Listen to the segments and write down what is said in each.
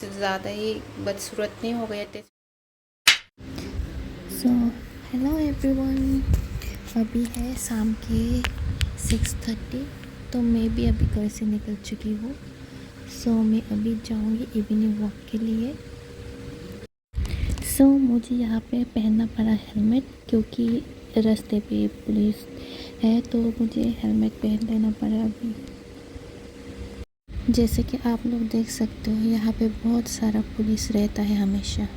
ज़्यादा ही बदसूरत नहीं हो गए थे। सो हेलो एवरीवन, अभी है शाम के 6:30। तो मैं भी अभी घर से निकल चुकी हूँ। सो मैं अभी जाऊँगी इवनिंग वॉक के लिए। सो मुझे यहाँ पे पहनना पड़ा हेलमेट, क्योंकि रास्ते पे पुलिस है तो मुझे हेलमेट पहन लेना पड़ा अभी। जैसे कि आप लोग देख सकते हो, यहाँ पे बहुत सारा पुलिस रहता है हमेशा।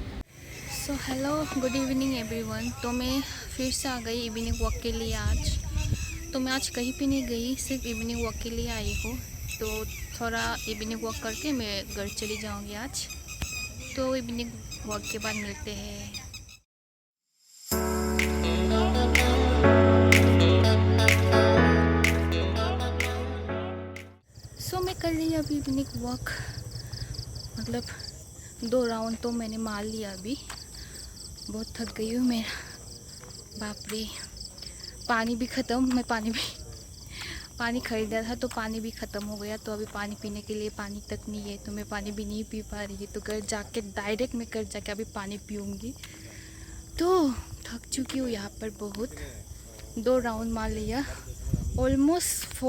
So hello good evening everyone. तो मैं फिर से आ गई इवनिंग वॉक के लिए आज। तो मैं आज कहीं पे नहीं गई, सिर्फ इवनिंग वॉक के लिए आई हूँ। तो थोड़ा इवनिंग वॉक करके मैं घर चली जाऊँगी आज। तो इवनिंग वॉक के बाद मिलते हैं। सो मैं कर रही अभी इवनिंग वॉक, मतलब 2 राउंड तो मैंने मार लिया अभी। बहुत थक गई हूँ मैं, बाप रे। पानी भी ख़त्म, मैं पानी ख़रीदा था तो पानी भी ख़त्म हो गया। तो अभी पानी पीने के लिए पानी तक नहीं है, तो मैं पानी भी नहीं पी पा रही। तो घर जाके डायरेक्ट मैं घर जाके अभी पानी पीऊँगी। तो थक चुकी हूँ यहाँ पर बहुत। 2 राउंड मार लिया, ऑलमोस्ट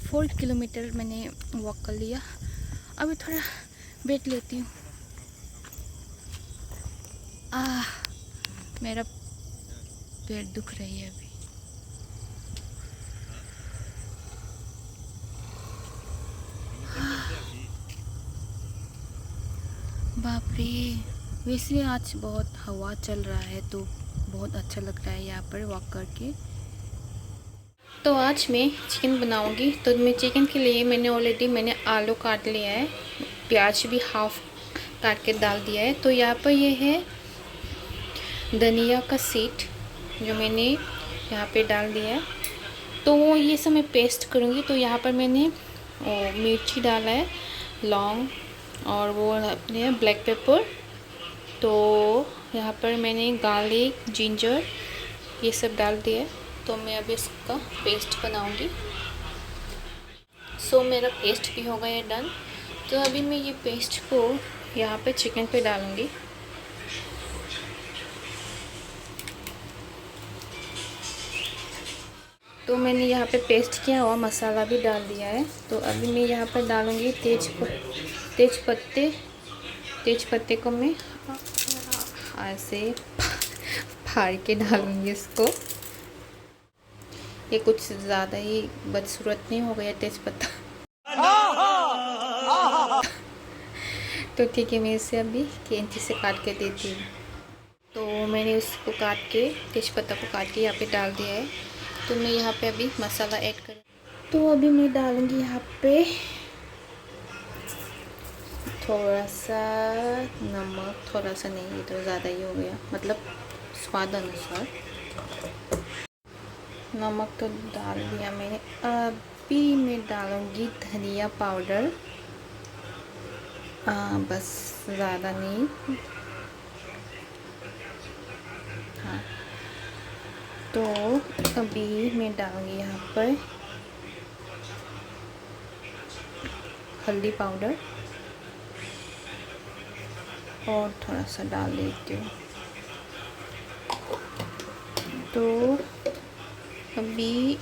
4 किलोमीटर मैंने वॉक कर लिया। अभी थोड़ा बैठ लेती हूँ। मेरा पेट दुख रही है अभी। बाप रे। वैसे आज बहुत हवा चल रहा है तो बहुत अच्छा लग रहा है यहाँ पर वॉक करके। तो आज मैं चिकन बनाऊंगी। तो मैं चिकन के लिए मैंने आलू काट लिया है, प्याज भी हाफ काट के डाल दिया है। तो यहाँ पर ये है धनिया का सीड जो मैंने यहाँ पे डाल दिया है। तो ये सब मैं पेस्ट करूँगी। तो यहाँ पर मैंने मिर्ची डाला है, लौंग, और वो अपने ब्लैक पेपर। तो यहाँ पर मैंने गार्लिक, जिंजर ये सब डाल दिया है। तो मैं अभी इसका पेस्ट बनाऊँगी। सो मेरा पेस्ट भी हो गया है डन। तो अभी मैं ये पेस्ट को यहाँ पे चिकन पे डालूँगी। तो मैंने यहाँ पे पेस्ट किया हुआ मसाला भी डाल दिया है। तो अभी मैं यहाँ पर डालूँगी तेज पत्ते को मैं ऐसे फाड़ के डालूँगी इसको। ये कुछ ज़्यादा ही बदसूरत नहीं हो गया तेज पत्ता। तो ठीक है, मैं इसे अभी कैंची से काट के देती हूँ। तो मैंने उसको काट के, तेज पत्ता को काट के यहाँ पे डाल दिया है। तो मैं यहाँ पे अभी मसाला ऐड कर, तो अभी मैं डालूँगी यहाँ पे थोड़ा सा नमक। थोड़ा सा नहीं, ये तो ज़्यादा ही हो गया, मतलब स्वाद अनुसार। नमक तो डाल दिया मैंने। अभी मैं डालूँगी धनिया पाउडर, बस, ज़्यादा नहीं। हाँ, तो अभी मैं डालूँगी यहाँ पर हल्दी पाउडर और थोड़ा सा डाल देती हूँ। तो अभी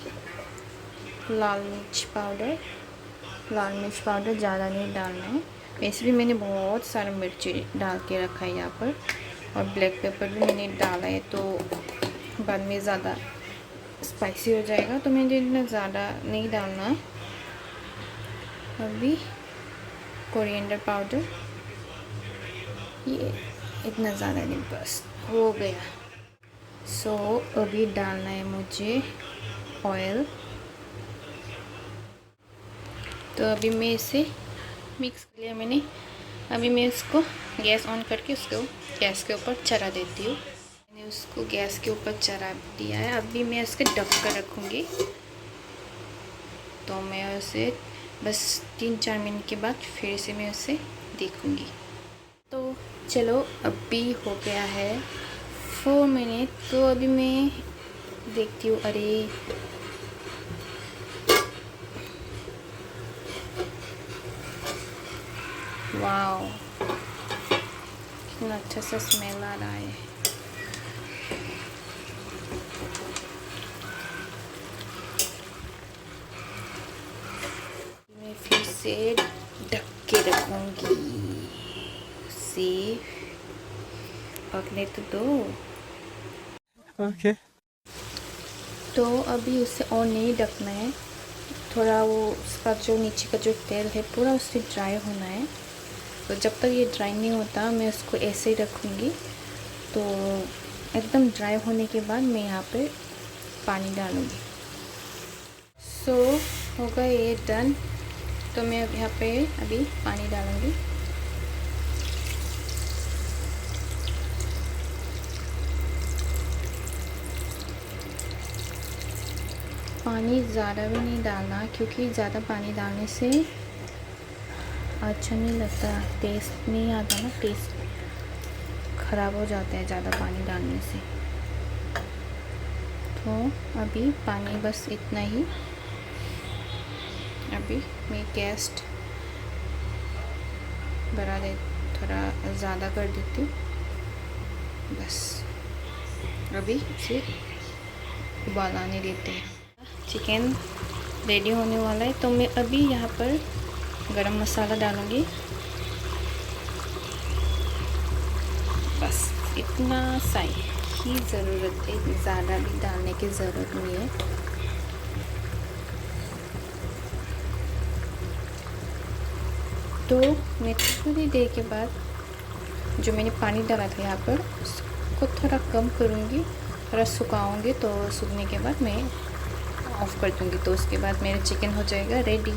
लाल मिर्च पाउडर ज़्यादा नहीं डालना है। वैसे भी मैंने बहुत सारा मिर्ची डाल के रखा है यहाँ पर, और ब्लैक पेपर भी मैंने डाला है। तो बाद में ज़्यादा स्पाइसी हो जाएगा, तो मुझे इतना ज़्यादा नहीं डालना। अभी कोरिएंडर पाउडर, ये इतना ज़्यादा नहीं, बस हो गया। सो अभी डालना है मुझे ऑयल। तो अभी मैं इसे मिक्स कर लिया मैंने। अभी मैं इसको गैस ऑन करके उसको गैस के ऊपर चढ़ा देती हूँ। मैंने उसको गैस के ऊपर चढ़ा दिया है। अभी मैं इसके ढक कर रखूँगी। तो मैं उसे बस 3-4 मिनट के बाद फिर से मैं उसे देखूँगी। तो चलो, अभी हो गया है 4 मिनट। तो अभी मैं देखती हूँ। अरे वाओ, कितना अच्छा सा स्मेल आ रहा है। मैं फिर से ढक के रखूँगी, से पकने तो दो। Okay. तो अभी उसे और नहीं ढकना है, थोड़ा वो उसका जो नीचे का जो तेल है पूरा उससे ड्राई होना है। तो जब तक ये ड्राई नहीं होता मैं उसको ऐसे ही रखूँगी। तो एकदम ड्राई होने के बाद मैं यहाँ पे पानी डालूँगी। सो होगा ये डन। तो मैं अब यहाँ पे अभी पानी डालूँगी। पानी ज़्यादा भी नहीं डालना, क्योंकि ज़्यादा पानी डालने से अच्छा नहीं लगता, टेस्ट नहीं आता ना, टेस्ट ख़राब हो जाता है ज़्यादा पानी डालने से। तो अभी पानी बस इतना ही। अभी मैं गैस बढ़ा दे, थोड़ा ज़्यादा कर देती हूँ। बस अभी इसे उबाल आने देते हैं। चिकन रेडी होने वाला है। तो मैं अभी यहाँ पर गरम मसाला डालूँगी। बस इतना सा ही ज़रूरत है, ज़्यादा भी डालने की ज़रूरत नहीं है। तो मैं थोड़ी देर के बाद जो मैंने पानी डाला था यहाँ पर उसको थोड़ा कम करूँगी, थोड़ा सुखाऊंगी। तो सूखने के बाद मैं ऑफ़ कर दूँगी। तो उसके बाद मेरा चिकन हो जाएगा रेडी।